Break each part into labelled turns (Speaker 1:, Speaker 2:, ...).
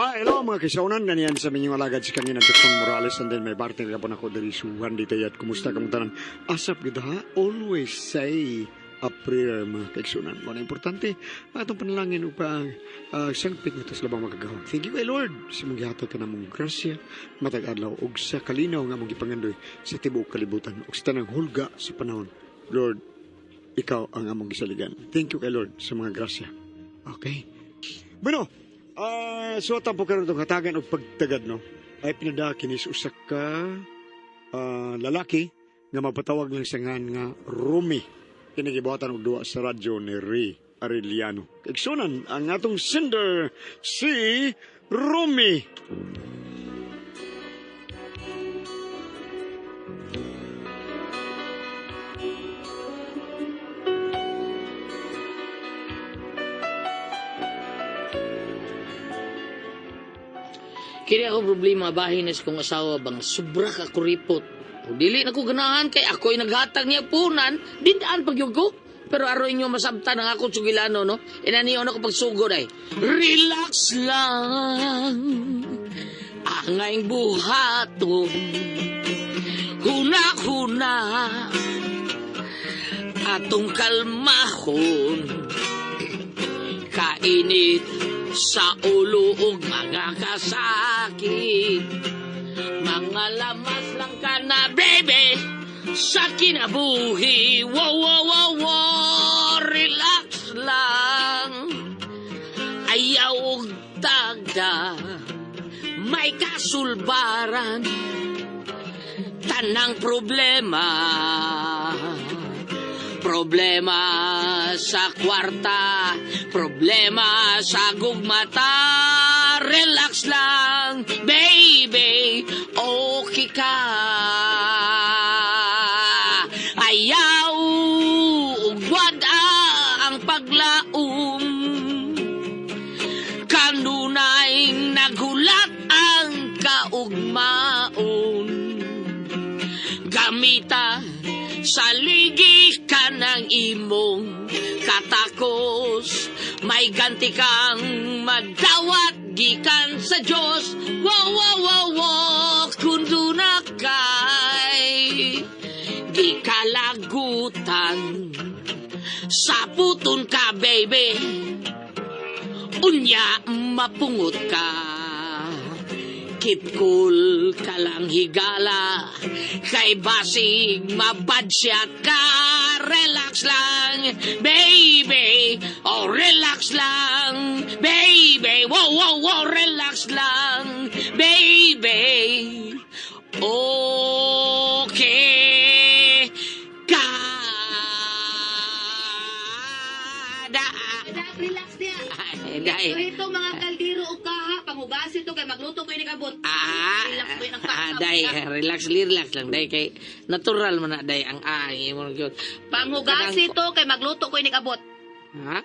Speaker 1: Hello mga kisaunan, ganyan sa minyong alagad si kanina Jacon Morales and then may partner ka po na ko dari Suwan dito at kumusta kang tanan. Asap gito ha, always say a prayer mga kisaunan. Mga importante, atong panalangin upang sangpit nito sa labang magagawang. Thank you kay Lord, sa mong gihatod ka na mong grasya, matag adlaw og sa kalinaw nga mong gipangandoy sa tibuok kalibutan o sa tanang hulga sa panahon. Lord, ikaw ang among gisaligan. Thank you kay Lord sa mga grasya. Okay. Bueno, so tampo karon itong hatagan o pagtagad, no? Ay pinada kinis usak ka lalaki nga mapatawag lang sa ngan nga Rumi. Kinagibuhatan og duwa sa radyo ni Ray Arellano. Kagsunan ang atong sender si Rumi.
Speaker 2: Kini ako problema bahin na sa kong asawa bang sobra ka kuripot. O dili na ko ganahan kay ako'y naghatag niya punan, dindaan pagyugo. Pero aroy nyo masabtan ang akong sugilano, no? Inaniyon ako pagsugod ay, relax lang, angayng buhaton, huna-huna, atong kalmahon, kainit sa ulo ug mga kasakit. Mga lamas lang ka na, baby, sa kinabuhi. Wow, wow, wow, wow, relax lang. Ayaw og tagda, may kasulbaran. Tanang problema sa kwarta, problema sa gugmata. Relax lang, baby, okay ka. Ayaw ugwada ang paglaom, kanunay nagulat ang kaugmaon. Gamita sa ligi ka ng imong katakos, may ganti kang madawat gikan sa Diyos. Wow, wow, wow, wow, kundo na kay di kalagutan, saputon ka, baby, unya mapungot ka. Keep cool ka lang higala, kay basig mabadsyat ka. Relax lang, baby, oh relax lang, baby, wow, wow, wow, relax lang, baby, okay ka.
Speaker 3: Relax niya. Ito mga kaldero o kaha, pangugas ito kay magluto ko yung abot. Relax ko yung
Speaker 2: Relax lang, day, kay natural man na, day, ang mo yun.
Speaker 3: Pangugas ito kay magluto ko yung abot.
Speaker 2: Ha?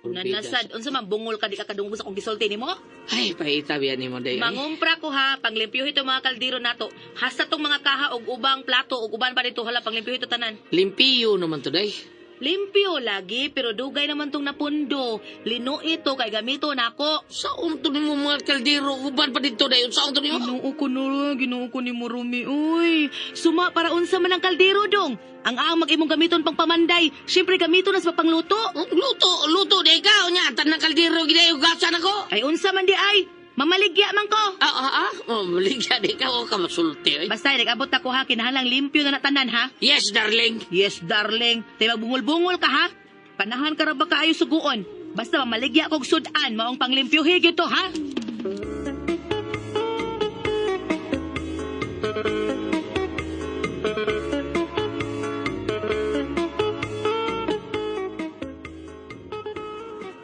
Speaker 3: Nanasad, unsa man bungol ka di ka kadunggo sa kong gisulti nimo?
Speaker 2: Ay, paita biyan ni mo, day.
Speaker 3: Mangumpra ko ha, panglimpyo ito mga kaldero nato. Hasta tong mga kaha og ubang plato og uban pa dito hala panglimpyo ito tanan.
Speaker 2: Limpiyo naman to, day.
Speaker 3: Limpyo lagi, pero dugay naman tong napundo. Lino ito, kay gamito na ako.
Speaker 2: Saan to ni mo mga kaldero? Uban pa dito, day. Saan to ni mo?
Speaker 3: Ginoo ko ni Murumi. Uy, suma para unsa man ang kaldero dong. Ang mag-imong gamiton pang pamanday. Siyempre gamiton na sa pangluto.
Speaker 2: Luto, day ka. Unya, tan ng kaldero, giday, ugasan ako.
Speaker 3: Ay unsa man di ay. Mamaligya man ko.
Speaker 2: Maligya, day ka. O ka masulti, ay.
Speaker 3: Basta, nag-abot ako ha. Kinahalang limpyo na natanan ha.
Speaker 2: Yes, darling.
Speaker 3: Yes, darling. Tayo magbungol-bungol ka ha. Panahan ka ra ba kaayo suguon. Basta mamaligya kog sudan. Maong panglimpyo higit to ha.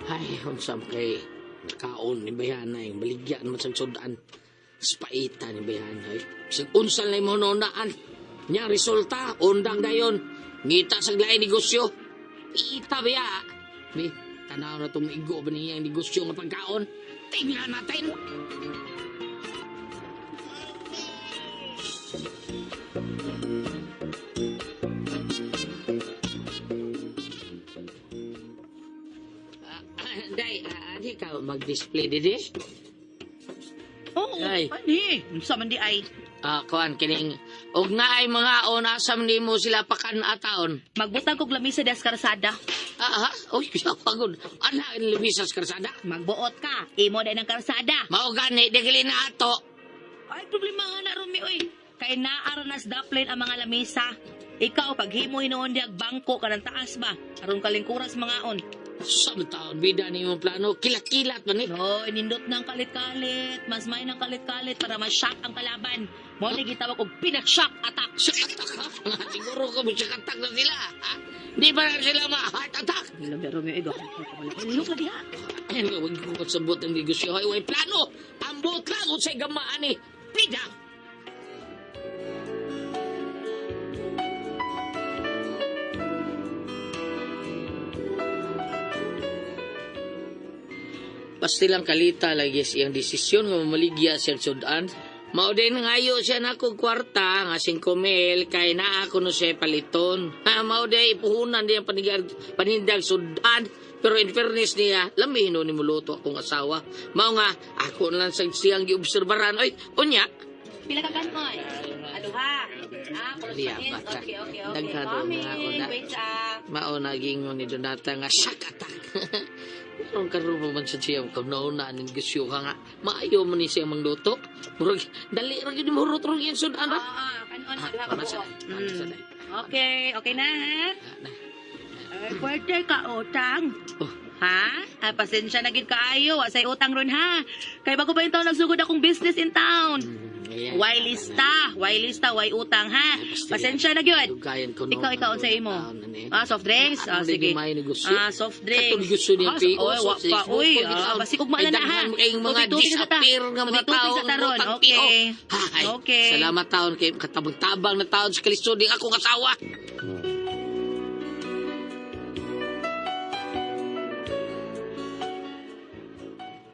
Speaker 2: Ay, unsam kay kaon ni Bayana yung baligyan naman sa sudan. Spaita ni Bayana. Sig unsal na yung mononaan. Nya resulta, undang dayon. Ngita sa glay negosyo. Ita biya. Bi, tanaw na tumigo ba niya yung negosyo ng pagkaon? Tingnan natin. Day, di ka mag-display didi?
Speaker 3: Oo,
Speaker 2: Ay.
Speaker 3: ani. Unsa man di ay.
Speaker 2: Kuan kining og naay mga ona sa nimo sila pakan-ataon.
Speaker 3: Magbutang kog lamisa des karsada.
Speaker 2: Ha? Uy, pagod. Ana lumisas karsada.
Speaker 3: Magbuot ka. Imo din ang karsada.
Speaker 2: Mao gani digili na ato.
Speaker 3: Ay, problema nga na, Rumi, oy. Kay naaranas daplin ang mga lamisa. Ikaw, pag himo hinoon di ag bangko ka ng taas ba? Aron kalingkuras mga on.
Speaker 2: Sa taon bida ni imong plano kilat-kilat man ni.
Speaker 3: No, inindot ng kalit-kalit. Mas may ng kalit-kalit para ma-shock ang kalaban. Mo ni gitawag og pinak-shock attack.
Speaker 2: Sikatak ha? Siguro ko mo sikatak na sila. Ha? Di ba na sila ma-heart attack?
Speaker 3: Nila pero Rumi, ito. Ilok lagi ha.
Speaker 2: Ayun, huwag ko sabot ang negosyo. Ay, plano. Ambot lang kung sa'y gamaan ni. Pida! Pastilang kalita lagi siyang desisyon nga mamaligya siyang sudan. Mao din ngayo siya na kong kwarta nga 5,000 kay naa ko no siya paliton. Mao din ipuhunan din ang panindag sudan. Pero in fairness niya, lamino ni muluto akong asawa. Mao nga, ako na lang sa siyang giobserbaran. Oy, unya.
Speaker 3: Pila ka kanoy? Aduha.
Speaker 2: Liya, bata. Dagkado na ako na. Mao naging ni Donata nga sakatak. Ang karoon mo man sa siya, kung nauna ng gisyo ka nga, maayo mo ni siya mangluto. Murag, dali rin yun, murot rin yung sudan ha?
Speaker 3: Okay, okay na ha? Pwede ka utang.
Speaker 2: Oh.
Speaker 3: Ha? Pasensya na gid kaayo, wa say utang ron ha. Kay bago pa yung taon nagsugod akong business in town. Why lista, why utang ha. Pasensya na gyud. Ikaw unsa imo? Soft drinks. Sige. Soft drinks.
Speaker 2: Katong gusto niya pios.
Speaker 3: Uy, basi ugma na ha.
Speaker 2: Kayong mga disappear nga mga taon.
Speaker 3: Okay. Okay.
Speaker 2: Salamat taon kay katabang-tabang na taon sa kalisod ng akong asawa.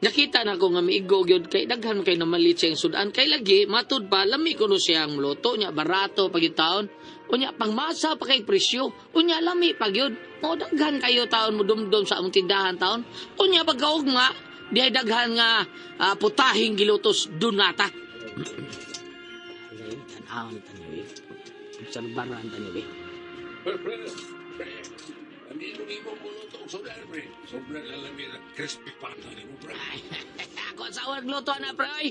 Speaker 2: Nakita na ko nga miigo gyud kay daghan kay namalit siyang sudan kay lagi matud pa lami ko no siyang luto nya barato pagitaon unya pangmasa pa kay presyo unya lami pagyud mo daghan kayo taon mo dumdum sa among tindahan taon unya pagkaugma diay daghan nga putahing gilutos dunata. Tanawon taniwi. Salbaran taniwi.
Speaker 4: Hindi mo luto ang sobrang, pre. Sobrang alamira. Crispy pata ni mo, pre.
Speaker 2: Ako asawa nagluto na, pre. Oy.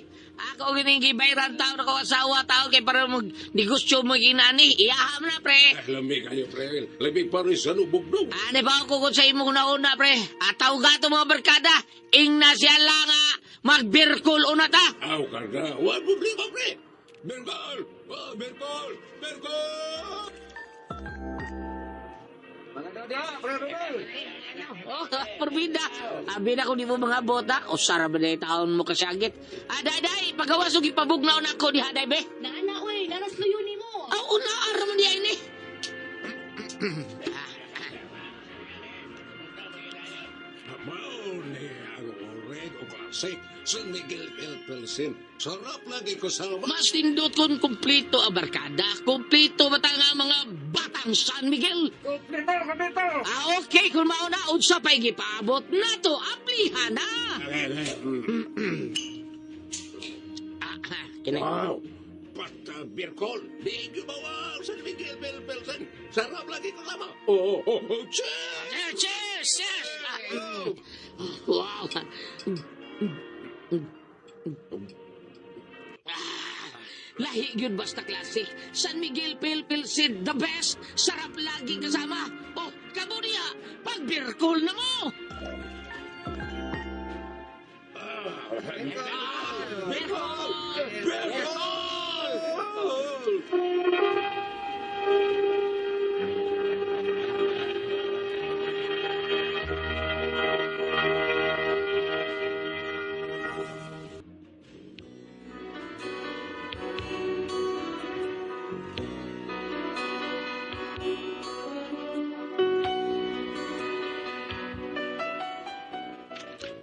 Speaker 2: Ako ginigibayran tao na ko asawa tao kay para mag-negosyo mo ginani. Iyaham na, pre.
Speaker 4: Lamig kayo, pre. Lamig pa rin sa nubog-nub.
Speaker 2: Ano ba ako kung sa imo una-una, pre? Ataw gato mga barkada. Ingna siya lang nga magbirkul una ta.
Speaker 4: Aw, karga. Walang problema, pre. Berkol! Oh, Berkol! Berkol!
Speaker 2: Oh, perbida. Abi na ko di mo mga bota. O sarap ba na taon mo kasyagit. Day, pagawa sugi pabugnaw na ako di haday be.
Speaker 3: Naana oy, naras luyo nimo.
Speaker 2: Una, aram mo diya ini.
Speaker 4: Mauni ang orig o klasik San Miguel Pilsen. Sarap lagi ko sa
Speaker 2: Mas tindot kon kumplito a barkada. Kumplito ba nga mga batang San Miguel?
Speaker 4: Kompleto!
Speaker 2: Okay, kung mauna, unsa pa'y gipaabot na to, aplihan na. Kinay.
Speaker 4: Wow! Pata Berkol! Di gumawa San Miguel Pilsen. Sarap lagi ko sama. Oh, cheers!
Speaker 2: Cheers! Wow! Lahi yun basta classic. San Miguel Pilsen, the best. Sarap lagi kasama. Oh, kamo niya, pagbirkol na mo.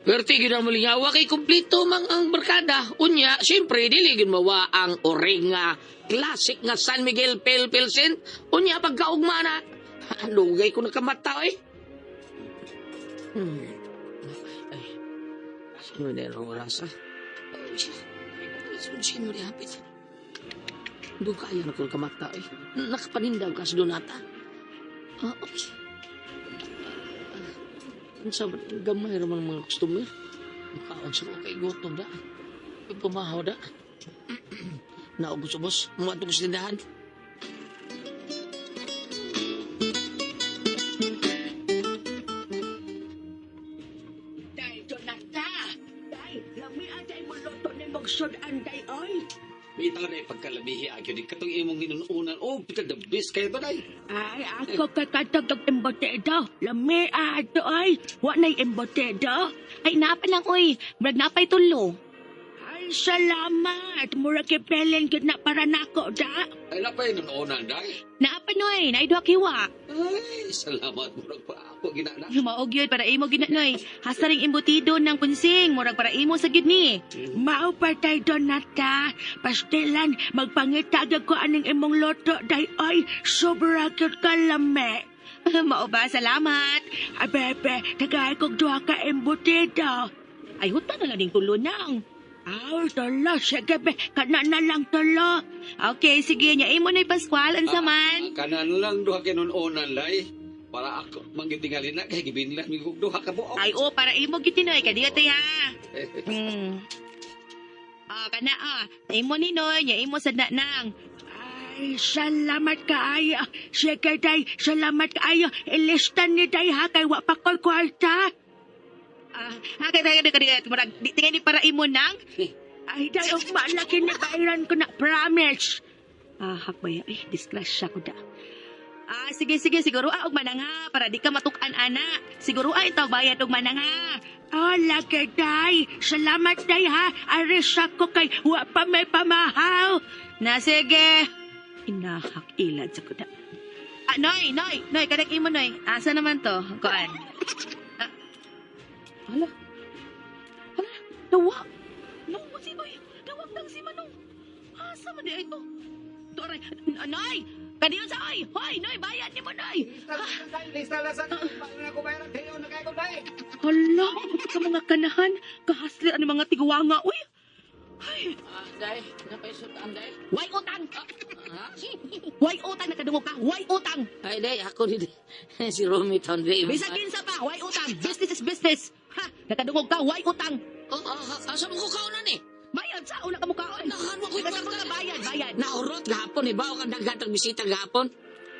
Speaker 2: Perti gina mo lingawa kay kumplito mang ang barkada. Unya, siyempre, diligin mawa ang oring nga classic nga San Miguel Pilsen. Unya, pagkaugma na. Lugay ko nakamata, eh. Ay, sino na yung oras, ah? Sunod sino di hapit. Doon kaya na kong kamata eh. Nakapanindaw ka sa Donata. Oops. Ang sabat, gamay naman mga customer. Makaon sa kay gutom da. Pumahaw da. Naubos-ubos. Mga itong sindahan.
Speaker 3: Day, Donata! Day, lami aday mo loto ni magsudan, day, oy!
Speaker 5: Bita na pagkalabihi agyo di katong imong ginununan. Oh, pita the best kayo to day.
Speaker 3: Ay, ako kakatagdag emboteda. Lami ato, oy! Wa na'y emboteda. Ay, napa lang, oy! Brag napay tulo. Ay, salamat! Mura kipelen gid na para nako, da!
Speaker 5: Ay na pa yung nununan day.
Speaker 3: Napa, noy! Naidwa kiwa.
Speaker 5: Ay, salamat mo pa ako ginana.
Speaker 3: Maog yun, para imo ginanoy. Hasaring imbutido ng kunsing, murag para imo sa gidni. Mao pa tay Donata. Pastelan, magpangitagag ko aning imong loto, day ay sobra gyud ka lame. Mao ba, salamat. Abebe, tagay kog duha ka imbutido. Ay, huta na lang ning tulo nang. Aw, tala, sige be, kana na lang tala. Okay, sige, nya imo na Pascual, ansa man.
Speaker 5: Kanan lang duha kinununan day. Para ako manggitingalin na kay gibinlan mi kog duha ka buok.
Speaker 3: Ay, para imo gitinoy, kadiya tay ha. Kana imo ni Noy, nya imo sad na nang. Ay, salamat kaayo. Sige, day, salamat kaayo. Ilistan ni day ha, kay wa pa ko'y kwarta. Tingnan ni para imo nang. Ay, day, malaki ni bayaran ko na, promise. Hakbaya, disgrasya ko da. Sige, siguro og manang ha, para di ka matukan ana. Siguro itaw bayad og manang ha. Laki, day. Salamat, day ha. Aris ako kay wa pa may pamahaw. Na, sige. Inahak ilad sa kuda. Noy, kadak imo, Noy. Asa naman to? Kuan. Hala, nawa. Nawa si Noy. Nawag lang si Manong. Asa man di ito? Toray, Noy! Kaniyon sa oy! Hoy, Noy, bayad ni mo, Noy! Hala, ka mga kanahan. Kahasli ang mga tiguwanga, uy! Ay,
Speaker 2: Day, napaisutaan, Day.
Speaker 3: way utang! Way utang, nakadungog ka! Way utang!
Speaker 2: Ay, Day, ako ni si Romy Town, Day.
Speaker 3: Bisag sa pa, way utang! Business is business! Ha! Nakadungog ka, way utang!
Speaker 2: Asa mo ko kaunan eh?
Speaker 3: Bayad sa una ka mukhaon!
Speaker 2: Nakan mo ko
Speaker 3: Basta mga bayad!
Speaker 2: Naurot gahapon eh. Bawa kang dagatang bisita gahapon.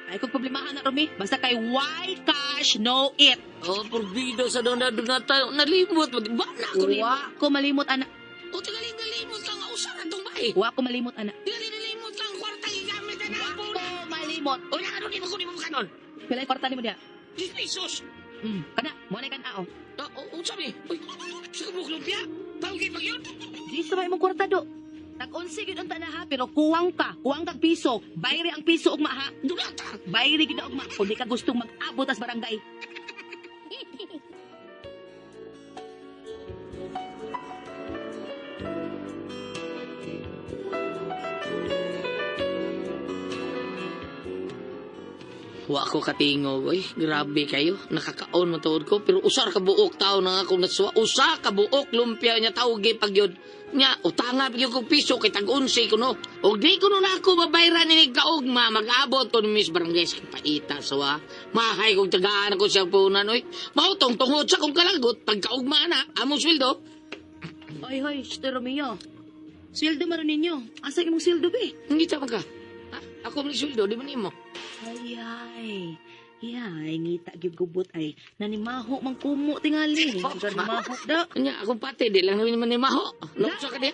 Speaker 3: Ay, kung problemahan na, Romy. Basta kay why cash, no it.
Speaker 2: Oh, porbido sa doon na tayo. Nalimot mo. Ba na ako rin.
Speaker 3: Wa ko malimot, anak.
Speaker 2: O, tingaling-nalimot lang. Usaran tong bahay.
Speaker 3: Wa ko malimot, anak.
Speaker 2: Tingaling-nalimot lang. Kwartang igamit na
Speaker 3: Wa
Speaker 2: napon.
Speaker 3: ko malimot.
Speaker 2: O, nakano di mo ko di mo kanon.
Speaker 3: Pilay kwarta ni mo diya.
Speaker 2: 10 pesos.
Speaker 3: Kana, mo na kan ao.
Speaker 2: O, sabi. Uy, sa kabuk lumpia. Tawag kayo pag yun.
Speaker 3: Di sa may mong kwarta do. Nag-unsi gid unta na ha, pero kuwang kag piso. Bayri ang piso ugma ha.
Speaker 2: Dulata.
Speaker 3: Bayri gid na ugma. Kung di ka gustong mag-abot as barangay.
Speaker 2: Wa ko katingog, oy. Grabe kayo. Nakakaon man tuod ko. Pero usar ka buok tao na akong natsuwa. Usa ka buok lumpia niya tawag pag yun. Nya, utanga pag kong piso kay tag-unsi ko no. O di ko na ako babayran ni kaugma. Mag-abot ko ni Miss Barangay sa paita sawa. Mahay kong tagaan ako siya punan, oy. Mautong tungod sa kong kalagot. Pagkaugma na, among sweldo.
Speaker 3: Hoy, Sir Romeo. Sweldo maron ninyo. Asa imong sweldo be?
Speaker 2: Hindi tama ka. Ha? Ako may sweldo, di ba nimo?
Speaker 3: Ay. Yay, ngita gyud gubot ay nanimaho man kumo tingali. Nanimaho da.
Speaker 2: Nya, akong pati, di lang namin naman ni Maho. Loksa ka di.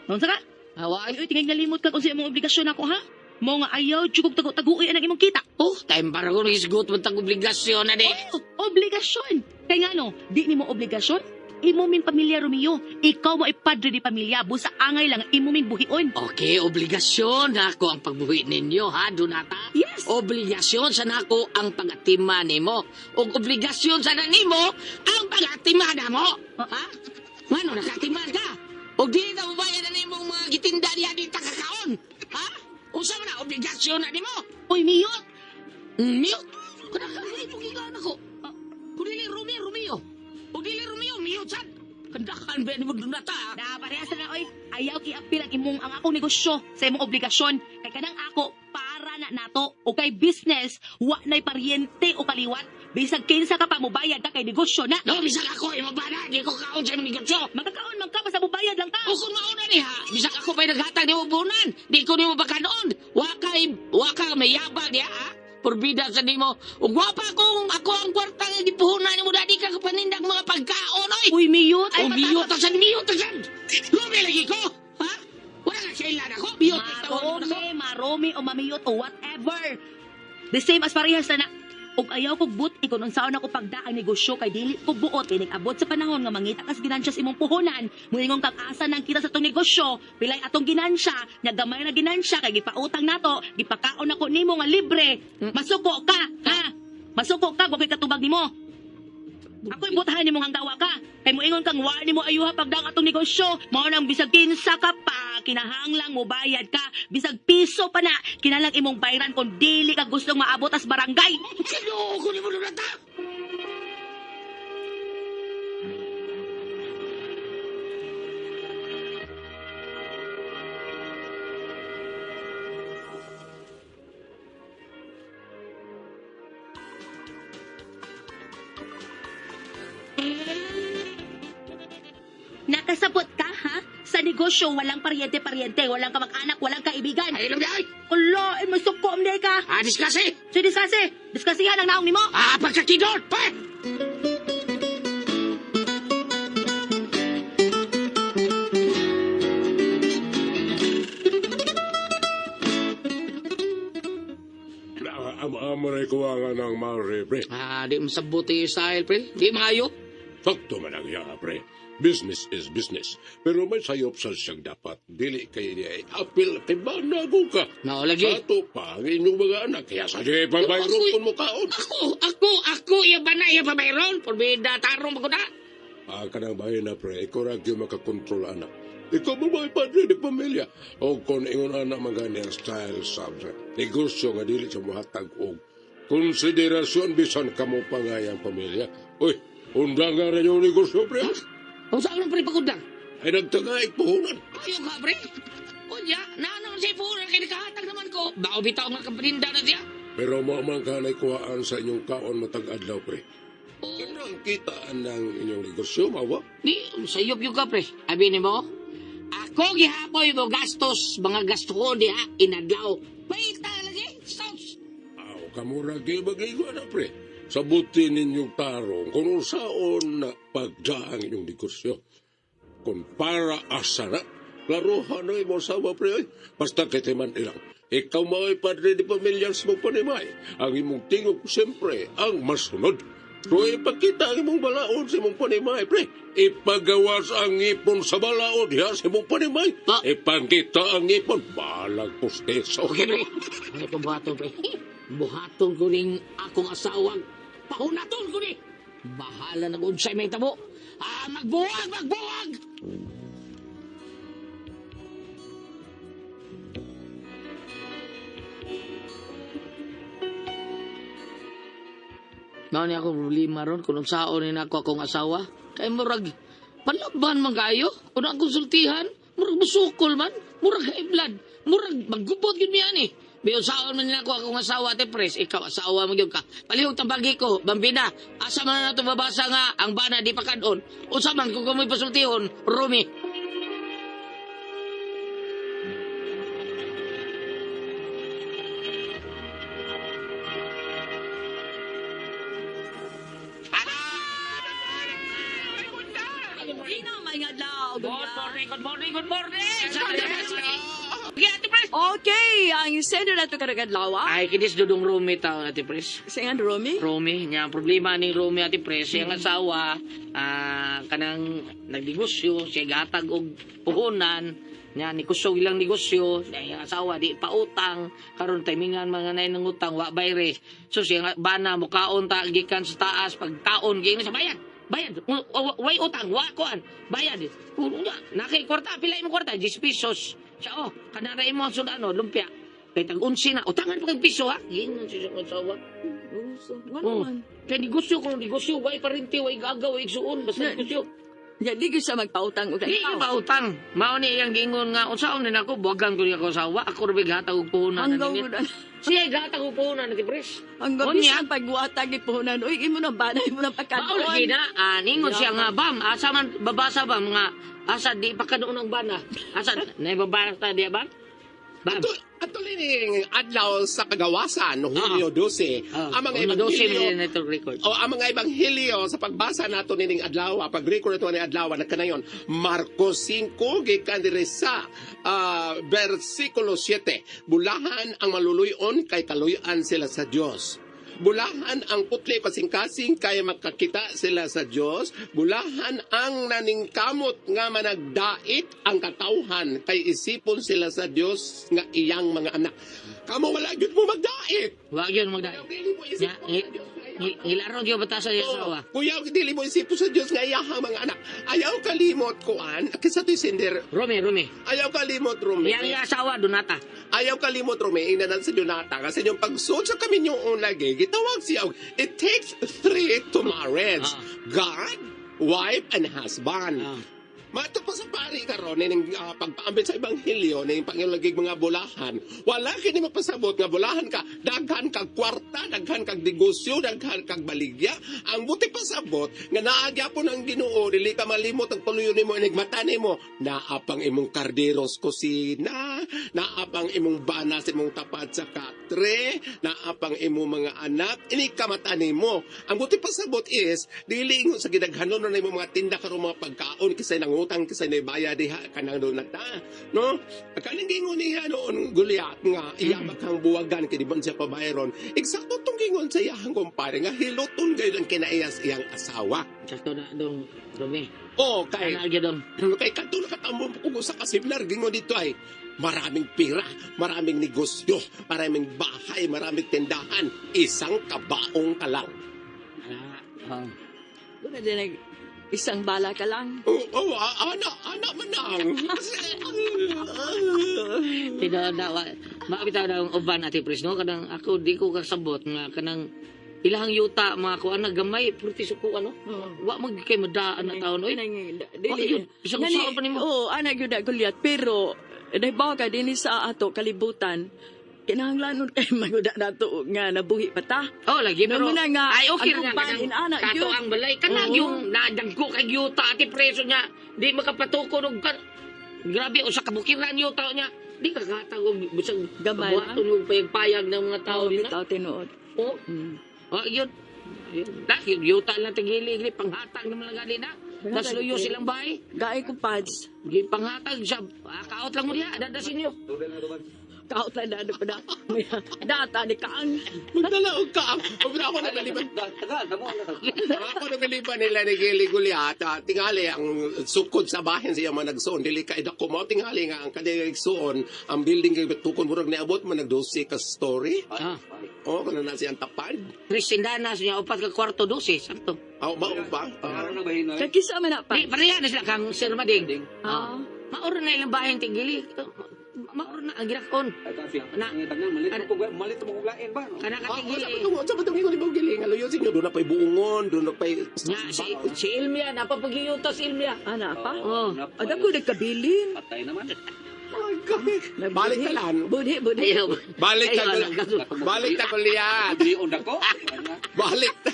Speaker 3: Unsa ka?
Speaker 2: Away.
Speaker 3: Ay, tingay nalimot ka kung sa imong obligasyon ako ha. Mo nga ayaw jugog tago-taguoy ang imong kita.
Speaker 2: Oh, time para ko nagisgot mo tag obligasyon na di.
Speaker 3: Obligasyon. Kay ngano, di nimo obligasyon. Imo min pamilya Romeo. Ikaw mo ay padre di pamilya. Busa angay lang imo min buhion.
Speaker 2: Okay, obligasyon na ako ang pagbuhi ninyo, ha, Donata?
Speaker 3: Yes.
Speaker 2: Obligasyon sa nako ang pagatima nimo. O obligasyon sa nimo ang pagatima na mo. Ha? Ngano, nakatiman ka? O di na mabayan na nimong mga gitinda niya di takakaon. Ha? Usa man na, obligasyon na nimo.
Speaker 3: Uy, miyot.
Speaker 2: Mute? Kanakagay po gigaan ako. Kudili Romeo. O dili Romeo, mute sad. Dakan ba ni mo dunata?
Speaker 3: Na parehas na oy, ayaw i-appeal ang akong negosyo sa imong obligasyon. Kay kanang ako para na nato o kay business, wa nay paryente o kaliwat. Bisag kinsa ka pa mobayad ka kay negosyo na.
Speaker 2: No, bisag ako, imabana, di ko kaon sa imong negosyo.
Speaker 3: Magkakaon man ka basta mobayad lang ka.
Speaker 2: O kung mauna ni ha, bisag ako pa'y naghatag ni mo bunan, di ko ni mo bakanoon. Waka may yabang niya ha. Porbida sa nimo. Ug wapa kung ako ang kwarta nga gipuhunan nimo dadi ka kapanindag mga pagkaon oy.
Speaker 3: Uy, miyot.
Speaker 2: O miyot ta san miyot ta san. Lumi lagi ko. Ha? Wala ka sila ako. Miyot ta tawon ako.
Speaker 3: Maromi o mamiyot o whatever. The same as parehas na ug ayaw kog but ikon unsaon ako pagdaang negosyo kay dili ko buot inig abot sa panahon nga mangita kas ginansya sa imong puhunan muingong kag asa nang kita sa tong negosyo pilay atong ginansya nya gamay na ginansya kay gipautang nato gipakaon ako nimo nga libre masuko ka ha masuko ka gugay katubag nimo ako'y butahan nimo hanggawa ka kay muingon kang wa nimo ayuha pagdaang atong negosyo mao nang bisag kinsa ka pa kinahanglang mo bayad ka bisag piso pa na kinalang imong bayran kung dili ka gustong maabot as barangay.
Speaker 2: Sino ko ni mo dunata?
Speaker 3: Nakasabot ka ha? Sa negosyo walang paryente-paryente, walang kamag-anak, walang kaibigan.
Speaker 2: Ay lang ay.
Speaker 3: Kulo, masuko amday ka.
Speaker 2: Diskase.
Speaker 3: So diskase, diskasihan ang naong nimo.
Speaker 2: Pagkakidot pa.
Speaker 4: Amaray ko nga ng mare, pre.
Speaker 2: Di masabuti yung style, pre. Di maayo.
Speaker 4: Fakto man ang iya, pre. Business is business. Pero may sayop sa siyang dapat. Dili kayo niya apil kay banago ka.
Speaker 2: No, lagi.
Speaker 4: Ato pa ang inyong mga anak. Kaya sa diya pabayron kung mo kaon.
Speaker 2: Ako, iya ba na, iya pa mayroon? Porbida, tarong ko na.
Speaker 4: Kanang bahay na, pre. Ikaw ragyo makakontrol anak. Ikaw mo ba ipadre di pamilya? O kung ingon anak magani ang style subject. Negosyo nga dili sa muhatag og konsiderasyon bisan kamo pangayang pamilya. Uy, undang nga rin yung negosyo, pre.
Speaker 2: Kung saan ang pre pagundang?
Speaker 4: Ay nagtagay puhunan.
Speaker 2: Ayaw ka, pre. Kunya, nanon siya po, kaya nakahatag naman ko. Bako bitaw nga kapaninda na siya.
Speaker 4: Pero maamang kanay kuhaan sa inyong kaon matag-adlaw, pre. Ano ang kitaan ng inyong negosyo, mawa?
Speaker 2: Di, sayop yung ka, pre. Abi ni mo, ako gihapoy mo gastos, mga gasto ko diha, inadlaw. Paita lagi, stouts.
Speaker 4: Aw, kamura kay bagay na, pre. Sabuti ninyong tarong kung saan na pagdaang inyong negosyo. Kung para asa na, laruhan na mo sama, pre. Basta kitiman ilang. Ikaw mao'y padre di pamilya sa mong panimay. Ang imong tingog, siyempre, ang masunod. So, ipakita ang imong balaod sa imong panimay, pre. Ipagawas ang ipon sa balaod, ya, sa imong panimay.
Speaker 2: Pa?
Speaker 4: Ipangkita ang ipon, balag pusteso.
Speaker 2: Okay, pre. Ano itong buhaton, pre? Buhaton ko rin akong asawang. Pahunaton ko rin. Bahala na kung sa'yo may tabo. Magbuwag, magbuwag! Mao ni ako problema ron kung saon ni nako akong asawa. Kay murag palaban man kayo. Kung ang konsultihan, murag busukol man, murag high blood, murag maggubot yun niya ni. Biyo saon man nako akong asawa te pres, ikaw asawa mo gyud ka. Palihog tambagi ko, bambina. Asa man na to babasa nga ang bana di pa kadon. Unsa man kung kamoy pasultihon, Rumi. Good morning. Okay, Ate Pres.
Speaker 6: Okay, ang sender na ito karagad-lawa.
Speaker 2: Ay, kinis dudong Rumi tao, Ate Pres.
Speaker 6: Sa nga, Romy?
Speaker 2: Romy, niya ang problema ni Romy Ate Pres, siyang asawa, kanang nagnegosyo, siya gatag og puhunan, niya ni kusog ilang negosyo, niya asawa di pautang, karon timingan mga nay ng utang wa bayre. So siya bana mo kaon ta gikan sa taas pag kaon gyud sa bayad. Bayad, way utang, wa kuan. Bayad. Puno nga, nakay kwarta, pilay mo kwarta, 10 pesos. Siya, kanaray mo ang ano, lumpia. Kaya tag-unsi na, utangan pa kag piso, ha? Yan, siya sa asawa.
Speaker 6: Ano man?
Speaker 2: Kaya negosyo, kung negosyo, way parinti, way gagaw, way igsuon, basta negosyo.
Speaker 6: Jadi ko siya magpautang o
Speaker 2: Di
Speaker 6: ikaw.
Speaker 2: ba utang? Mao ni iyang giingon nga unsaon din ako buwagan ko niya ko sawa. Ako ra gatag og puhunan
Speaker 6: Hanggang
Speaker 2: ninit.
Speaker 6: mo na.
Speaker 2: Siya gatag og puhunan ni Pres.
Speaker 6: Hanggang
Speaker 2: Unya.
Speaker 6: bisan pagbuhatag ipunan. Uy, imo na ba? Imo na
Speaker 2: Mao lagi
Speaker 6: pagkakuan.
Speaker 2: na ningon siya nga bam asa man babasa ba mga asa di pa kanuon ang bana. Asa naibabasa diya ba? Bam.
Speaker 7: Ato lining adlaw sa kagawasan no Hulyo 12. Ang mga
Speaker 2: Hulyo 12
Speaker 7: ebanghelyo
Speaker 2: million network record.
Speaker 7: o ang mga ebanghelyo sa pagbasa nato nining adlaw, pag-record nato ni adlaw nagkanayon Marcos 5 gikan diri sa versikulo 7. Bulahan ang maluluyon kay kaluyan sila sa Dios. Bulahan ang putli kasing-kasing kaya makakita sila sa Dios. Bulahan ang naningkamot nga managdait ang katawhan kay isipon sila sa Dios nga iyang mga anak. Kamo wala gyud mo magdait.
Speaker 2: Wa gyud magdai.
Speaker 7: Dili mo isipon
Speaker 2: Nya
Speaker 7: sa Dios nga
Speaker 2: ilaro gyud batasan niya sawa.
Speaker 7: Kuya, dili mo isipon sa Dios nga iyahang mga anak. Ayaw kalimot kuan. Kisa to'y sinder.
Speaker 2: Rumi.
Speaker 7: Ayaw kalimot, Rumi.
Speaker 2: Yang asawa donata.
Speaker 7: Ayaw kalimot, Rumi. Inanan sa Donata. Kasi yung pagsuot sa kami yung lagi, gitawag siya. It takes 3 to marriage. God, wife, and husband. Mato pa sa pari karon ning pagpaambit sa ebanghelyo ning pangilagig mga bulahan. Wala kini mapasabot nga bulahan ka daghan kag kwarta, daghan kag negosyo, daghan kag baligya. Ang buti pasabot nga naagya po ng Ginoo dili ka malimot ang paluyo nimo inig mata nimo. Naapang imong karderos kusina, naapang imong bana sa imong tapat sa katre, naapang imong mga anak, ini ka mata nimo. Ang buti pasabot is dili ingon sa gidaghanon na imong mga tinda karon mga pagkaon kisay nang utang kasi naibaya diha kanang donata no kanang gingon niya noon Goliath nga iya bakang buwagan kay di ba siya pabayron eksakto tong gingon sa iyang kumpare nga hiloton gayud ang kinaiyas iyang asawa
Speaker 2: Sakto na dong Rumi.
Speaker 7: o kay
Speaker 2: Ana gyud dong.
Speaker 7: kay kadto nakatambong ko sa kasiminar gingon dito ay maraming pira, maraming negosyo, maraming bahay, maraming tindahan, isang kabaong ka lang.
Speaker 6: Wala din isang bala ka lang.
Speaker 7: Ana manang.
Speaker 2: Tinadawa. Mabitaw daw ang uban ati Pres no kadang ako di ko kasabot nga kanang ilahang yuta mga kuan na gamay purti suko ano. Wa mag kay madaan na taon oy.
Speaker 6: Dili.
Speaker 2: Isang usaon pa nimo.
Speaker 6: Oo, anak yun na Goliath. Pero, nahibaw ka din sa ato kalibutan. Kinahanglanon kay maguda nato nga nabuhi pa ta.
Speaker 2: Oh, lagi pero
Speaker 6: Naman na nga,
Speaker 2: ay okay
Speaker 6: ang
Speaker 2: nga
Speaker 6: uban,
Speaker 2: kanang
Speaker 6: inana,
Speaker 2: kato
Speaker 6: yun.
Speaker 2: ang balay kanang
Speaker 6: Oo.
Speaker 2: yung nadagko kay yuta ati preso niya di makapatuko og kan. Grabe usa ka bukiran yuta niya. Di ka gatag og bisag
Speaker 6: Gamay,
Speaker 2: buhaton og payag ng mga tao
Speaker 6: Oo,
Speaker 2: din.
Speaker 6: bitaw tinuod.
Speaker 2: Oh. Oh, yun. Yun. Yuta lang tagili panghatag ng mga gali na. Tas luyo silang bahay.
Speaker 6: Gaay ko pads.
Speaker 2: Gi panghatag sa kaot lang mo diha dadasin niyo.
Speaker 6: Kaot lang na pa na. Data ni Kaang.
Speaker 7: Magdalaog ka. Huwag na ako nagaliban. Ako nagaliban nila ni Gili Goliath. Tingali ang sukod sa bahin siya man nagsuon. Dili ka idako mo. Tingali nga ang kanilang nagsuon. Ang building kay Tukon Murag ni Abot man nagdosi ka story.
Speaker 2: Ah.
Speaker 7: O, kung na siyang tapad.
Speaker 2: Kristindana niya upat ka kwarto 12 sakto.
Speaker 7: Maong ba?
Speaker 6: Kakisa man na pa.
Speaker 2: Di pareha na sila kang Sir Mading.
Speaker 6: Ah.
Speaker 2: Mauro na ilang bahay tigili. Mauro na ang ginakon.
Speaker 5: Malit mo kong lain ba?
Speaker 2: Kana
Speaker 7: Sa
Speaker 2: katigili.
Speaker 7: patungin ko ni Bang Gili. Nga luyo sinyo. Doon na pa'y buungon. Doon na pa'y...
Speaker 2: Nga si Ilmia napapagiyuta si Ilmia.
Speaker 6: Ana pa?
Speaker 2: Oh.
Speaker 6: Ada ko nagkabilin.
Speaker 5: Patay naman.
Speaker 7: Ay, kami. Balik ka lang.
Speaker 6: Budhi.
Speaker 2: Ayaw.
Speaker 7: Balik ka
Speaker 2: Ayaw,
Speaker 7: lang.
Speaker 2: gaso.
Speaker 7: Balik ka Goliath.
Speaker 5: Diyon ako.
Speaker 7: Balik ka.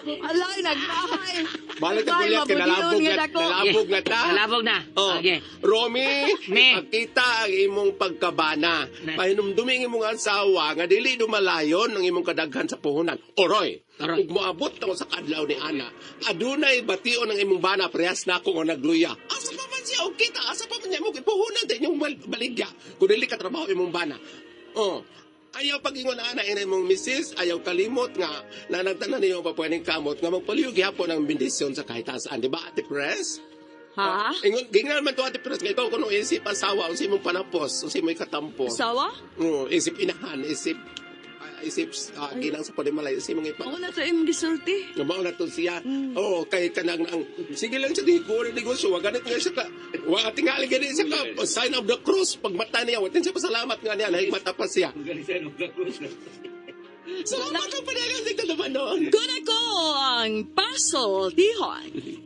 Speaker 6: Alay, nagbahay.
Speaker 7: Balik ka Goliath. Nalabog na ta.
Speaker 2: Nalabog na.
Speaker 7: Oh,
Speaker 2: Okay.
Speaker 7: Romy,
Speaker 2: Me.
Speaker 7: magkita ang imong pagkabana.
Speaker 2: Ne.
Speaker 7: Pahinumduming imong asawa nga dili dumalayon ang imong kadaghan sa puhunan. Oroy,
Speaker 2: Oroy.
Speaker 7: ug moabot na ko sa kadlaw ni Ana. Adunay bation ang imong bana prehas na ako nga nagluya. Asa pa man siya og kita? Asa pa man niya mo ipuhunan din yung baligya? Kung dili ka trabaho imong bana. Oh, ayaw pag-ingon na ana ina imong misis, ayaw kalimot nga nanagtanan niyo pa pwedeng kamot nga magpaliyog gihapon ang bendisyon sa kahit saan, di ba Ate Pres?
Speaker 6: Ha?
Speaker 7: Ingon, gingan man to Ate Pres, nga ikaw kung isip asawa, o si mong panapos, o si mong katampo.
Speaker 6: Sawa?
Speaker 7: Isip inahan, isip ginang sa panimalay, si mong ipa.
Speaker 6: Ako na sa imong gisulti.
Speaker 7: Nga na to siya. Oo, kay kanang ang, sige lang siya, di ko rin negosyo, ganit nga siya ka, tingali ganit siya ka, sign of the cross, pag mata niya, watin siya pasalamat nga niya, nahigmata pa siya. Salamat ang panagang tignan naman noon.
Speaker 6: Kuna ko ang puzzle, tihon.